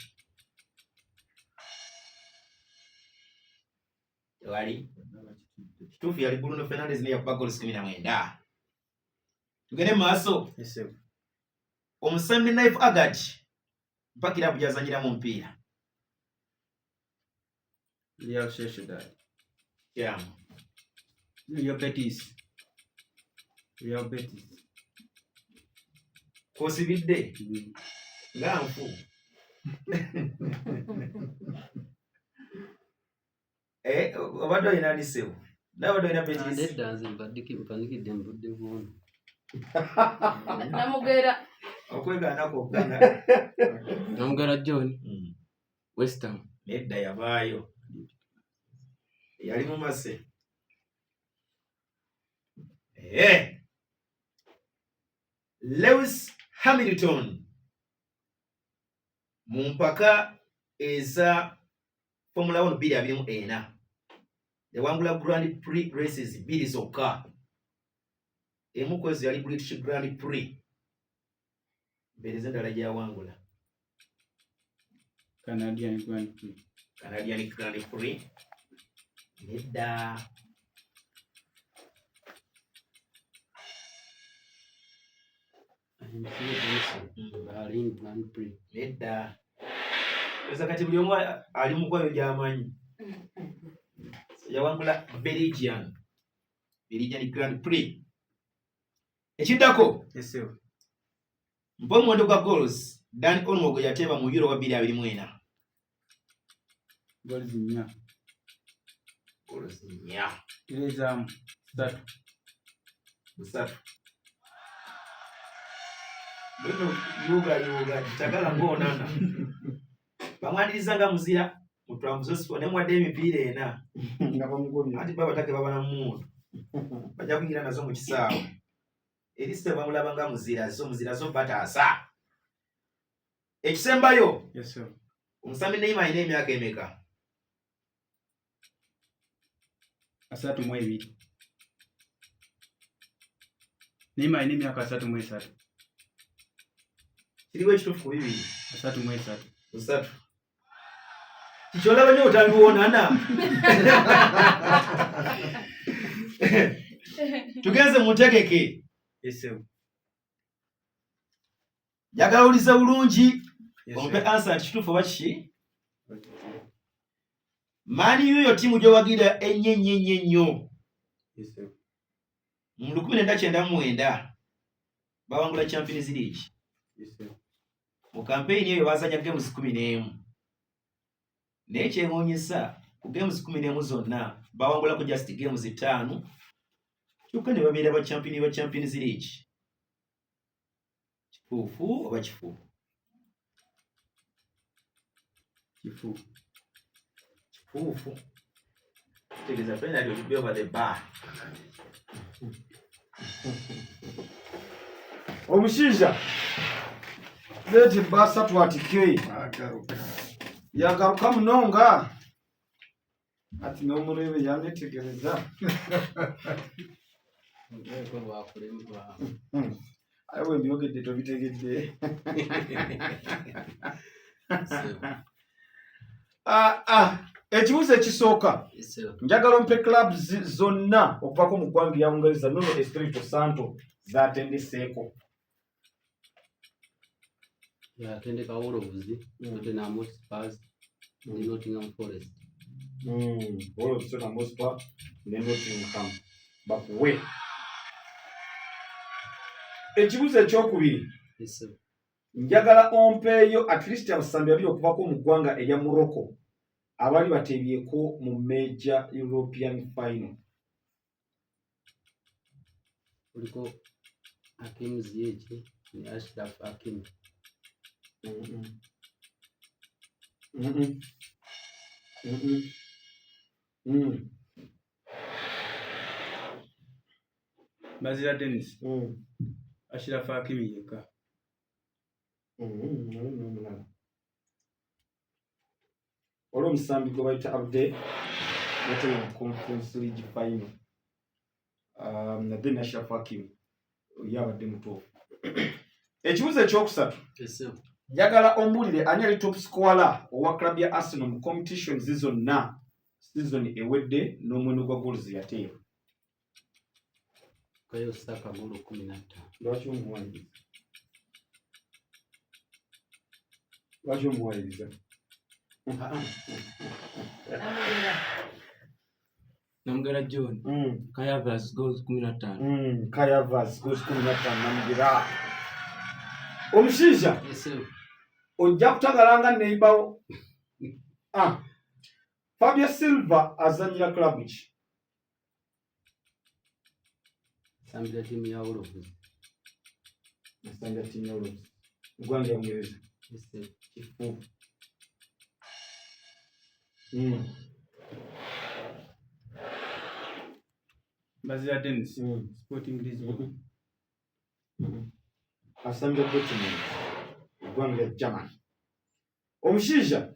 Tewali. Kituufu yali Bruno Fernandes naye yakuba goals 19. Tugende mu maaso. Omusambi Naif Agad mpaka kirabu gyazanyiramu omupiira. Real Sociedad. Yeah. Real Betis. Kosibidde nga nfu. Obadde olina alisewo nabadde olina Betis. Nedda nze mpanikidde mbudde bwonu. Namugera. Okwegaanako okugana. Namugala John. West Ham. Nedda yavaayo. Yali mu mase. Lewis Hamilton mu mpaka eza Formula 1 2024 yawangula Grand Prix races 2 zokka. Emu kwezo yali British Grand Prix. Mbereza endala gyawangula. Canadian Grand Prix. Nedda. Berlin Grand Prix. Nedda. Eza kati buli omu ali mu kwayo gy'amanyi. Yawangula Belgian Grand Prix. Ekiddako. Mpa omuwendo gwa goals Dan Olmo gwe yateeba mu Euro wa 2024. Goals 4. Goals 4. Ilezaamu 3. Bino yuga kitagala ng'onana. Bamwaniriza nga muzira mutwambuzo sipo ne mwadde emipiira 4. Nga bamugobya. Ati baba take baba na mmundu. Bajja kuingira nazo mu kisaawe. Erisite bamulaba nga muzira zo bataasa. Ekisembayo. Yes sir. Omusambi Neymar alina emyaka emeka? 32. Neymar alina emyaka 33. Kiriwo ekituufu ku 2. 33. 3. Kikyolaba nnyo otandiwonana. Tugenze mu ntegeke. Yes sir. Njagala owulize bulungi. Ompe answer kituufu oba kiki? Man U yo ttiimu gy'owagira ennyo. Yes sir. Mu 1999 bawangula Champions League. Yes sir. Mu campaign eyo bazanya games 11. Naye kyewuunyisa ku games 11 zonna bawangulako just games 5. Kyokka ne babeera ba Champions League. Kifuufu oba kifuufu? Kifuufu. Tegeeza penalty will be over the bar. Omushiija leti basa twatike yagaruka munonga ati n'omurebe yandetegereza Urwego rwakuremba. ayiwe byogedde tobitegedde. Ekibuuzo ekisooka njagala ompe club zonna okuvako mu ggwanga lya Bungereza Nuno Espirito Santo zatendeseeko. Yatendeka Wolves, Tottenham Hotspur, ne Nottingham Forest. Wolves, Tottenham Hotspur ne Nottingham bakuwe. Ekibuuzo ekyokubiri njagala ompeeyo at least abasambi babiri okuvako mu ggwanga erya Morocco abali batebyeko mu Major European Final. Kuliko Hakim Ziyech ne Ashraf Hakim. Bazira Dennis. Ashraf Hakimi yekka. olw'omusambi gwe bayita Abde yateye mu Conference League final. Nadde Nashraf Hakim yabadde mutuufu. Ekibuuzo ekyokusatu. Njagala ombulire ani ali top scorer owa club ya Arsenal mu competition zonna season ewedde n'omwendo gwa goals yateeba. Kayo Saka golo 15. Lwaki omuwaliriza? Lwaki omuwaliriza? Namugera John. Kai Havertz goals 15. Kai Havertz goals 15 namugera. Omushiija. Ojja kutagalanga neighbor. Fabio Silva azanyira club ki? Sambira timu ya Wolves. Sambira timu ya Wolves. Uganda ya Uingereza. Kifu. Bazira Dennis. Sporting Lisbon. Asambira Dortmund. Uganda ya Germany. Omushiija.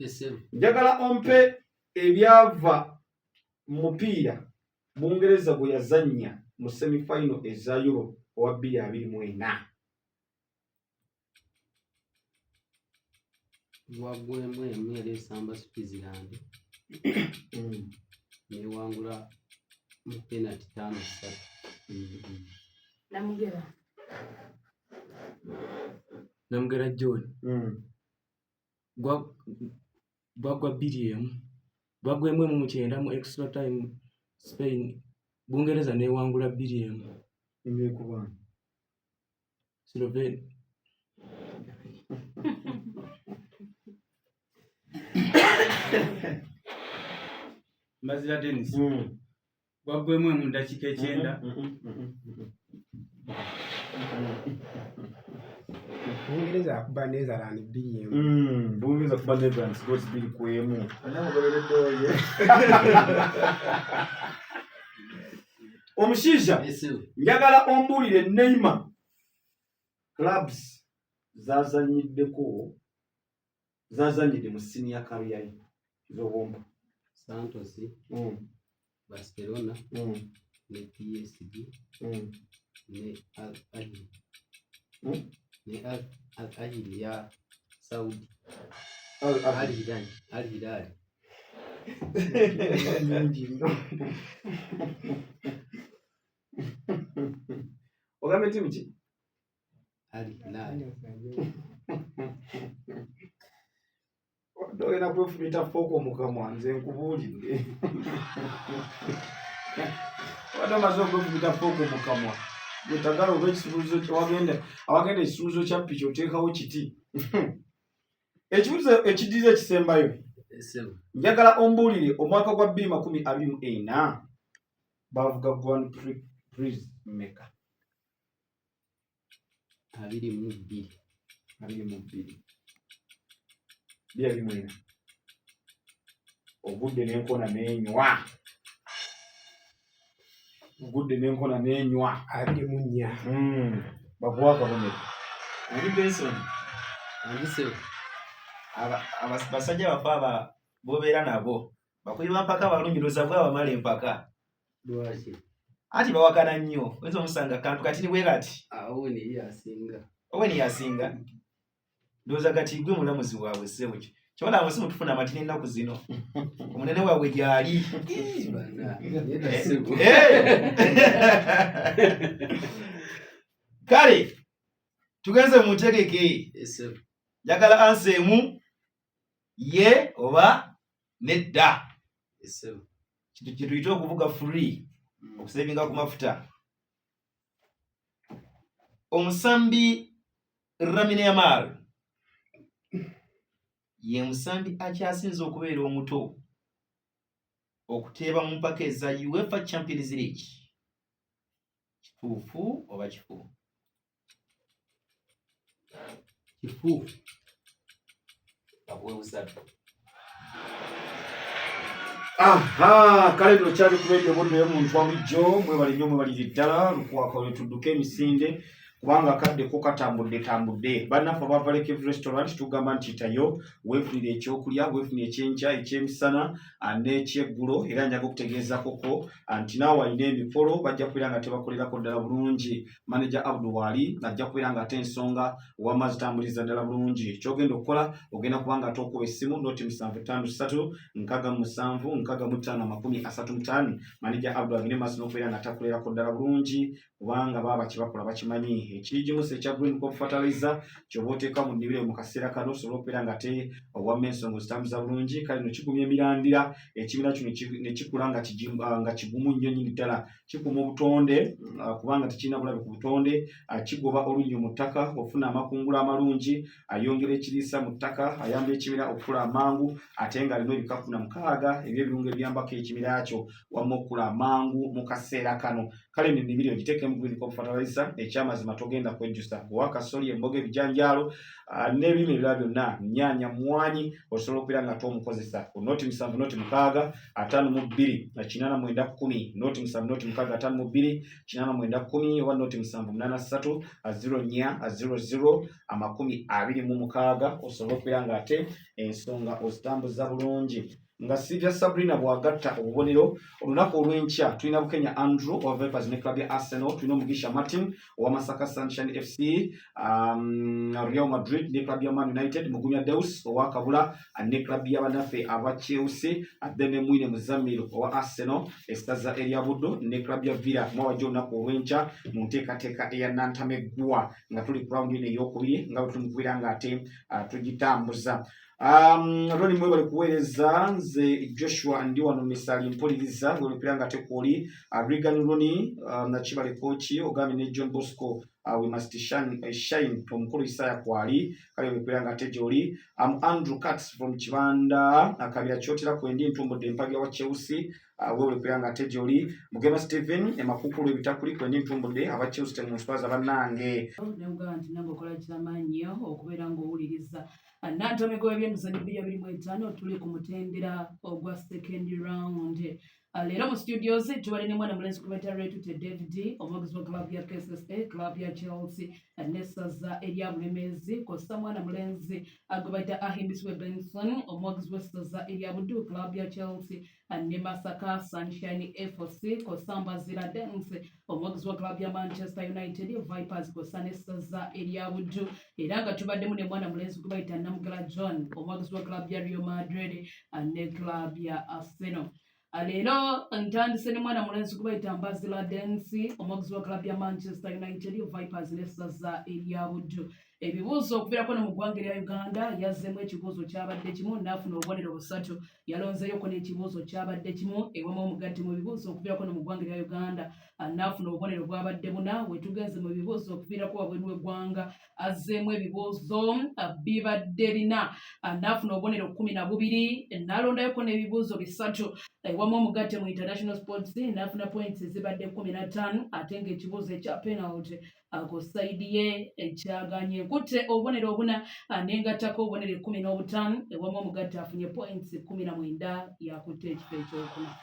Njagala ompe ebyava mu mupiira Bungereza bwe yazannya mu semi-final eza Euro owa 2024. Wagwemu emu yali esamba Switzerland. Newangula mu penalty 5-3. Namugera John. Gwagwa BDM. Bagwemu mu 9 mu extra time Spain. Bungereza newangula BDM. Imwe kubana. Slovenia. Bazira Dennis. Gwagwemu mu dakika 9. Bungereza akuba Netherlands 2. Bungereza akuba Netherlands goals 2 kwemu. Anamugoberedde. Omushiija. Njagala ombulire Neymar clubs zazanyidde mu senior career ye z'obomba. Santos, Barcelona, ne PSG, ne Al-Ahly. Ne Al-Ahly ya Saudi. Al-Hilal. Ogambe timu ki? Al-Hilal. Oyina kwefumita foko mukamwa nze nkubuulidde. Wadamaze okwefumita foko mukamwa. Yetagala olw'ekisuluzo awagenda ekisuluzo kya ppiki oteekawo kiti. Ekibuuzo ekidiza ekisembayo. Njagala ombuulire omwaka gwa 2024 bavuga Grand Prix Mecca. 22. Bia bimwena. Ogudde n'enkona n'enywa. 24. Bavuwa kabonero. Ali Benson. Basajja bafa bobeera nabo. Bakuyiba mpaka abalungiroza bwe abamala empaka. Lwaki? Ati bawakana nnyo. Oyinza omusanga kantu kati ni bwe kati. Oweni yasinga. Oweni yasinga. Ndowooza kati gwe mulamuzi waabwe ssebo ki. Kyobala amusimu tufuna amatini ennaku zino. Omunene waabwe gyali. Kale tugenze mu ntegeke. Njagala ansemu ye oba nedda. Kintu kye tuyita okuvuga free. Okusevinga ku mafuta. Omusambi Lamine Yamal ye musambi akyasinze okubeera omuto okuteeba mu mpaka eza UEFA Champions League. Kituufu oba kifu? Kifu. Kale tukyali ku radio bonna y'omuntu wa bulijjo mwebali nnyo mwebali ddala lukwaka lwe tudduka emisinde kubanga kaddeko tambudde bannaffe aba Valley Restaurant tugamba nti tayo weefunire ekyokulya weefunire ekyenkya ekyemisana n'ekyeggulo era njaga okutegeeza koko nti naawe alina emikolo bajja kubeera nga tebakolerako ddala bulungi manager Abdul Wali ajja kubeera nga ate ensonga wamma zitambuliza ddala bulungi kyogenda okukola ogenda kubanga ate okuba essimu noti 753 67 6535 manager Abdul agende maaso n'okubeera nga takolerako ddala bulungi kubanga baba kibakola bakimanyi ekijimuse ekya Green Crop Fertilizer kyoba oteeka mu nnimiro mu kaseera kano osobola okubeera nga te owamma ensonga zitambuza bulungi kale no kigumya emirandira ekibira kino ne kikula nga kigumu nnyo nnyini ddala kikuma obutonde kubanga tekirina bulabe ku butonde kigoba olunnyo mu ttaka ofuna amakungula amalungi ayongera ekiriisa mu ttaka ayamba ekibira okukula amangu ate nga alina ebikapu 6 eby'ebirungo ebiyambako ekibira kyo wamma okukula amangu mu kaseera kano kale ne nnimiro giteeke mu Green Crop Fertilizer ekyamazima togenda kwejjusa owakasoli emboga ebijanjaalo n'ebirime ebirala byonna nnyaanya mmwanyi osobola okubeera nga tomukozesa ku noti 7 noti 6 52 8910 noti 7 noti 6 52 8910 oba noti 783 04 00 osobola okubeera nga ate ensonga ozitambuza bulungi nga Sylvia Sabrina bw'agatta obubonero olunaku olw'enkya tulina Bukenya Andrew owa Vipers ne club ya Arsenal tulina Mugisha Martin owa Masaka Sunshine FC Real Madrid ne club ya Man United Mugumya Deus owa Kabula ne club ya banafe aba Chelsea then Mwine Muzamiro owa Arsenal estaza Elia Buddo ne club ya Villa mwawajo olunaku olw'enkya mu nteekateeka eya Nantameggwa nga tuli ku round eno ey'okubiri nga bwe tumukubeera nga ate tugitambuza Roni mwe bali kuweereza nze Joshua ndi wano misali mpuliriza bwe mpira nga tekwoli Regan Roni na Chibale coach ogambye ne John Bosco we must shine omukulu Isaya kwali kale mpira nga tejoli Andrew Katz from Chibanda akabya kyotera kwendi ntumbodde empagya wa Chelsea wewe mpira nga tejoli Mugema Steven emakukulu ebitakuli kwendi ntumbodde aba Chelsea mu spaza banange Neuga nti nango kola kitamannyo okubeera ng'owuliriza Nantamego ebyemizannyo 2025 tuli ku mutendera ogwa second round. Leero mu studios tubali ne mwana mulenzi kubeta Retute David omuwagizi wa club ya KSSA club ya Chelsea nessaza erya Bulemeezi kosa mwana mulenzi agobata Ahimbiswe Benson omuwagizi w'essaza erya Buddu club ya Chelsea ne Masaka Sunshine FC kosa Mbazira Dance omuwagizi wa club ya Manchester United Vipers kosa nessaza erya Buddu era nga tubaddemu ne mwana mulenzi kubayita Namugala John omuwagizi wa club ya Real Madrid ne club ya Arsenal. Leero ntandise ne mwana mulenzi kubayita Mbazira Dance omuwagizi wa club ya Manchester United Vipers nessaza erya Buddu. Ebibuuzo okuviirako no mu ggwanga erya Uganda yazzeemu ekibuuzo kyabadde kimu n'afuna obubonero 3 yalonzeyoko n'ekibuuzo kyabadde kimu ewamu omugatte mu bibuuzo okuviirako no mu ggwanga erya Uganda n'afuna obubonero bwabadde 4 wetugenze mu bibuuzo okuviirako wabweru w'eggwanga azzeemu ebibuuzo bibadde 4 n'afuna obubonero 12 n'alondayoko n'ebibuuzo 3 ewamu omugatte mu international sports n'afuna points zibadde 15 ate ng'ekibuuzo ekya penalty ku saidi ye ekyaganye kutte obubonero 4 n'engattako obubonero 15 ewamu omugatte afunye points 19 yakutte ekifo ekyokuna.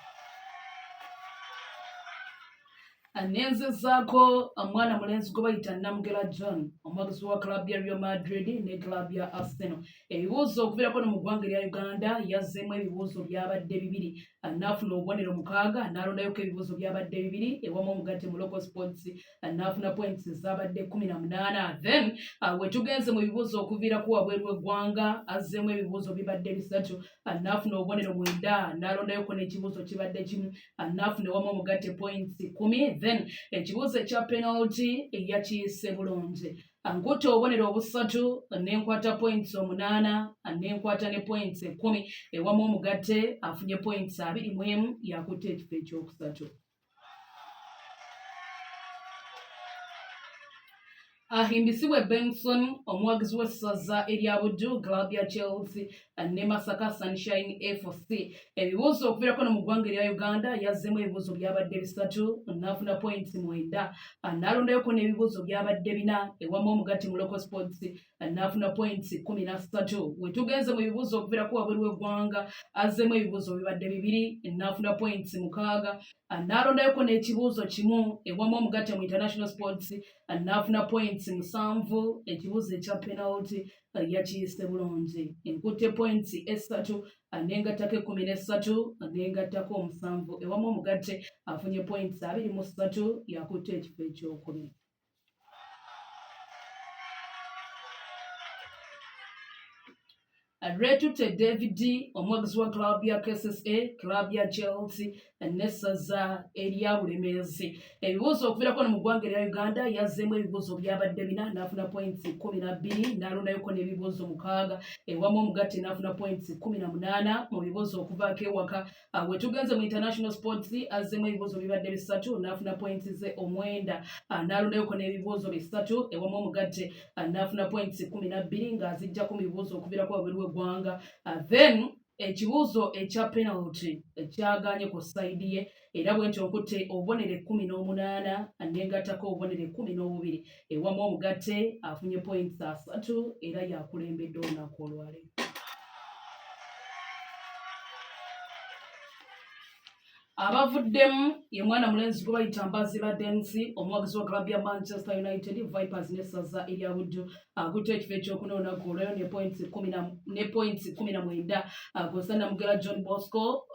Anenzezaako mwana mulenzi gwe bayita Namugala John omuwagizi wa club ya Real Madrid ne club ya Arsenal. Ebibuuzo okuviirako no mu ggwanga erya Uganda yazzeemu ebibuuzo byabadde 2 n'afuna obubonero 6 n'alondayoko ebibuuzo byabadde 2 ewamu omugatte mu local sports n'afuna points zabadde 18 then wetugenze mu bibuuzo okuviirako wabweru w'eggwanga azzeemu ebibuuzo bibadde 3 n'afuna obubonero 9 n'alondayoko n'ekibuuzo kibadde kimu n'afuna ewamu omugatte points 10 then ekibuuzo ekya penalty yakiyise bulungi ankutte obubonero 3 n'enkwata points 8 n'enkwata ne points 10 ewamu omugatte afunye points 21 yakutte ekifo ekyokusatu. ahimbisibwe Benson omuwagizi w'essaza erya Buddu club ya Chelsea ne Masaka Sunshine FC. Ebibuuzo okuviirako no mu ggwanga erya Uganda yazzeemu ebibuuzo byabadde 3 n'afuna points 9. N'alondayoko n'ebibuuzo byabadde 4 ewamu omugatte mu Local Sports n'afuna points 13. We tugenze mu bibuuzo okuviirako wabweru w'eggwanga azzeemu ebibuuzo bibadde 2 n'afuna points 6. N'alondayoko n'ekibuuzo kimu ewamu omugatte mu International Sports n'afuna points 7. Ekibuuzo ekya penalty yakiyise bulungi. Enkutte points 3 n'engattako 13 n'engattako 7 ewamu omugatte afunye points 23 yakutte ekifo ekyokubiri. Retute David omuwagizi wa club ya KSSA, club ya Chelsea n'essaza erya Bulemeezi. Ebibuuzo okuviirako no mu ggwanga erya Uganda yazzeemu ebibuuzo byabadde 4 n'afuna points 12 n'alondayoko n'ebibuuzo 6 ewamu omugatte n'afuna points 18 mu bibuuzo okuvaako ewaka. We tugenze mu International Sports azzeemu ebibuuzo bibadde 3 n'afuna points 9 n'alondayoko n'ebibuuzo 3 ewamu omugatte n'afuna points 12 ng'azijjako mu bibuuzo okuviirako wabweru w'eggwanga. Then ekibuuzo ekya penalty ekyaganye ku sayidi ye era bwenti okutte obubonere 18 n'engattako obubonere 12 ewamu omugatte afunye points 3 era yakulembedde olunaku olwaleero. Abavuddemu ye mwana mulenzi gwe bayita Mbazira Densi omuwagizi wa club ya Manchester United Vipers n'essaza erya Buddu akutte ekifo ekyokuna olunaku olwaleero ne points 19. Agosa Namugera John Bosco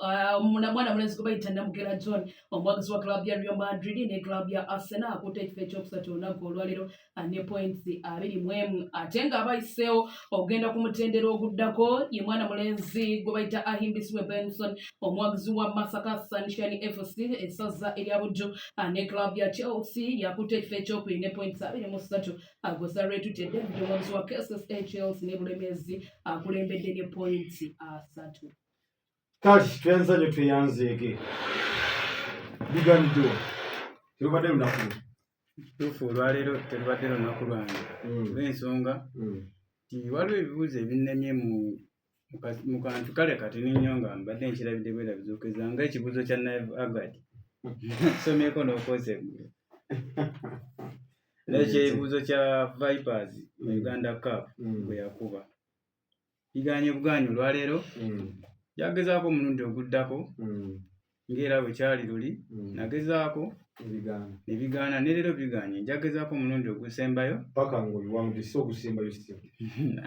mwana mulenzi gwe bayita Namugera John omuwagizi wa club ya Real Madrid ne club ya Arsenal akutte ekifo ekyokusatu olunaku olwaleero ne points 21. Ate ng'abayiseewo ogenda ku mutendera oguddako ye mwana mulenzi gwe bayita Ahimbisibwe Benson omuwagizi wa Masaka Sunshine FC essaza erya Buddu ne club ya Chelsea yakutte ekifo ekyokubiri ne points 23. Agosa Retute David omuwagizi wa KSSA Chelsea ne Bulemeezi akulembedde ne points 3. Kati twenzanyo tweyanzeege biganidde terubadde lunaku Kituufu olwaleero terubadde lunaku lwange olw'ensonga nti waliwo ebibuuzo ebinnemye mu kantu kale kati ninnyo nga mbadde nkirabidde bwerabizuukiriza ng'ekibuuzo kya Naive Agad nsomyeko n'okoze n'ekyebuuzo kya Vipers mu Uganda Cup bwe yakuba biganye buganyi olwaleero yagezaako omulundi oguddako ng'era bwe kyali luli nagezaako ne bigaana ne leero biganye njagezaako omulundi ogusembayo paka ng'obiwangudde okusembayo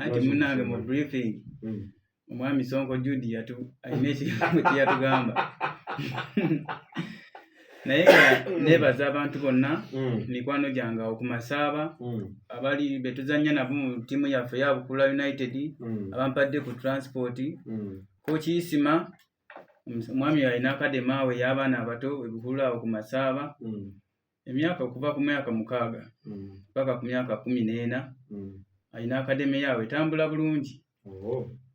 anti munnange mu briefing omwami Sonko Judy alina ekigambo kye yatugamba naye nga neebaza abantu bonna mikwano gyange awo ku Masaaba abali betuzannya nabo mu ttiimu yaffe ya Bukula United abampadde ku transport Kochi Isima omwami alina akadema we y'abaana abato ebukula awo ku Masaaba emyaka okuva ku myaka 6 paka ku myaka 14 alina akademe yawe etambula bulungi.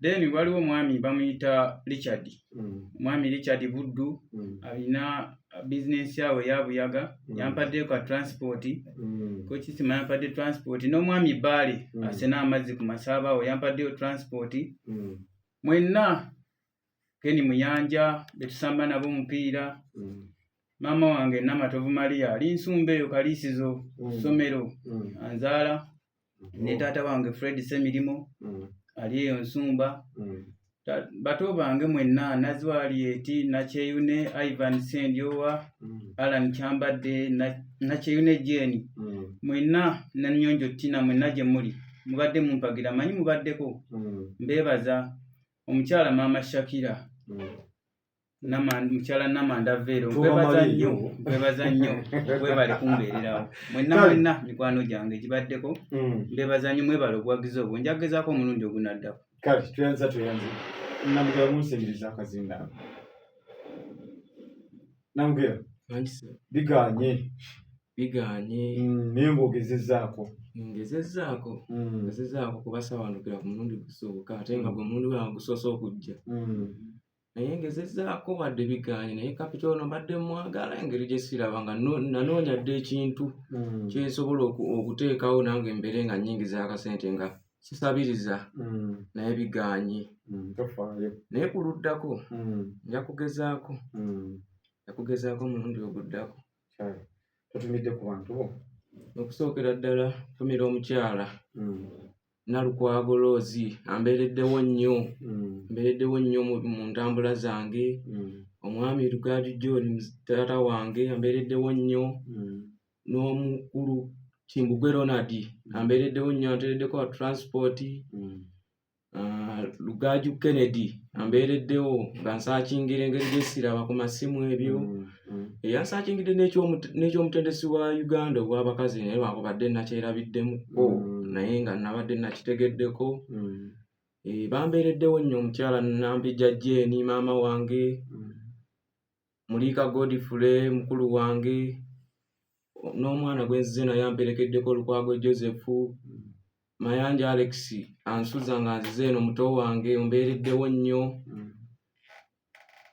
Then waliwo omwami bamuyita Richard omwami Richard Buddu alina business yawe ya Buyaga yampadde kwa transport Kochi Isima yampadde transport n'omwami Bale asena amazzi ku Masaaba awo yampadde transport mwenna Keni Muyanja betusamba nabo omupiira mama wange Namatovu Maria ali nsumba eyo Kalisizo somero anzaala ne taata wange Fred Semirimo ali eyo Nsumba bato bange mwenna Nazwalieti Nakyeyune Ivan Sendyowa Alan Kyambadde Nakyeyune Jeni mwenna Nanyonjo Tina mwenna gye muli mubadde mumpagira manyi mubaddeko mbebaza omukyala mama Shakira mukyala Namanda Vero mbebaza nnyo webale kumbeererawo mwenna mikwano gyange gibaddeko mbebaza nnyo mwebale obuwagizi obwo njagezaako omulundi ogunaddako kati tuyanza namugera munsengeriza akazinda namugera biganye naye ng'ogezezzaako ngezezaako kubasawandukira ku mulundi gusooka ate nga gwe mulundi wange gusoose okujja naye ngezezaako wadde biganye naye kapita ono mbadde mwagala engeri gye siraba nga nanoonya dde ekintu kyensobola okuteekawo nange mbeere nga nnyingiza akasente nga sisabiriza naye biganye naye ku luddako nja kugezaako mulundi oguddako totumidde ku bantu bo okusookera ddala tumira omukyala Nalukwago Loozi ambeereddewo nnyo mu ntambula zange omwami Lugaju John taata wange ambeereddewo nnyo n'omukulu Kimbugwe Ronald ambeereddewo nnyo anteereddeko wa transport Lugaju Kennedy ambeereddewo nga nsaakingira engeri gye siraba ku masimu ebyo yansaakingidde n'ekyomutendesi wa Uganda ow'abakazi naye lwakubadde nakyerabiddemuko naye nga nabadde nakitegeddeko bambeereddewo nnyo omukyala Nambijja Jane maama wange Mulika Godfrey mukulu wange n'omwana gwe nzize naye amperekeddeko Lukwago Joseph Mayanja Alex ansuza nga nzize eno muto wange ombeereddewo nnyo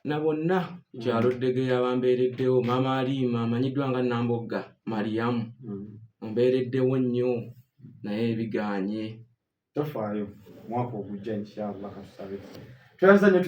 na bonna kyalo Ddegeya bambeereddewo maama Alima amanyiddwa nga Nambogga Mariamu ombeereddewo nnyo naye biganye tofaayo mwaka ogujja inshallah katusabe tweyanza nnyo